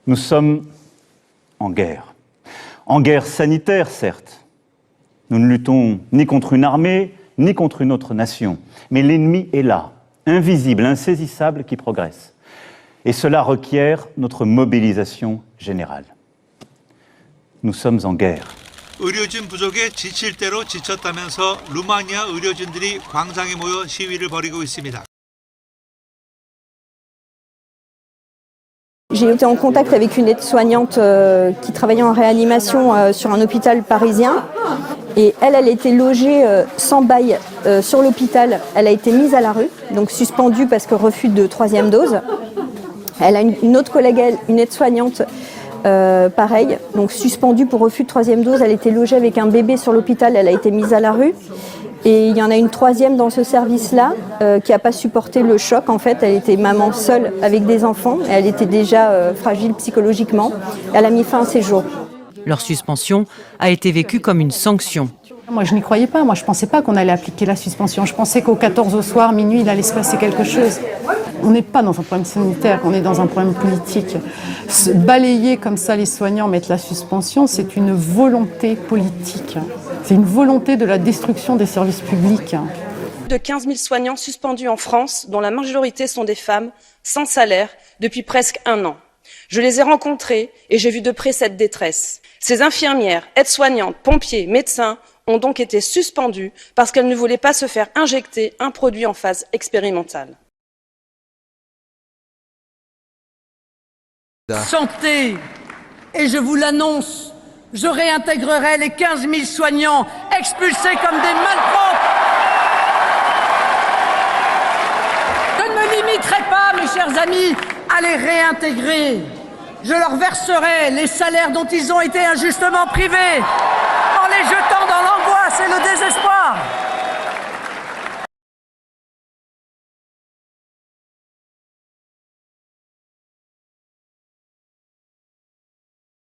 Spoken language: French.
Nous sommes en guerre sanitaire certes. Nous ne luttons ni contre une armée, ni contre une autre nation. Mais l'ennemi est là, invisible, insaisissable, qui progresse. Et cela requiert notre mobilisation générale. Nous sommes en guerre. 의료진 부족에 지칠 대로 지쳤다면서 루마니아 의료진들이 광장에 모여 시위를 벌이고 있습니다. J'ai été en contact avec une aide-soignante qui travaillait en réanimation sur un hôpital parisien. Et elle était logée sans bail sur l'hôpital. Elle a été mise à la rue, donc suspendue parce que refus de 3e dose. Elle a une autre collègue, une aide-soignante, pareil, donc suspendue pour refus de 3e dose. Elle était logée avec un bébé sur l'hôpital, elle a été mise à la rue. Et il y en a une 3e dans ce service-là qui n'a pas supporté le choc. En fait, elle était maman seule avec des enfants. Et elle était déjà fragile psychologiquement. Elle a mis fin à ses jours. Leur suspension a été vécue comme une sanction. Moi, je n'y croyais pas. Moi, je ne pensais pas qu'on allait appliquer la suspension. Je pensais qu'au 14 au soir, minuit, il allait se passer quelque chose. On n'est pas dans un problème sanitaire, on est dans un problème politique. Balayer comme ça les soignants, mettre la suspension, c'est une volonté politique. C'est une volonté de la destruction des services publics. De 15 000 soignants suspendus en France, dont la majorité sont des femmes, sans salaire, depuis presque 1 an. Je les ai rencontrés et j'ai vu de près cette détresse. Ces infirmières, aides-soignantes, pompiers, médecins ont donc été suspendus parce qu'elles ne voulaient pas se faire injecter un produit en phase expérimentale. Santé, et je vous l'annonce, je réintégrerai les 15 000 soignants expulsés comme des malpropres. Je ne me limiterai pas, mes chers amis, à les réintégrer. Je leur verserai les salaires dont ils ont été injustement privés en les jetant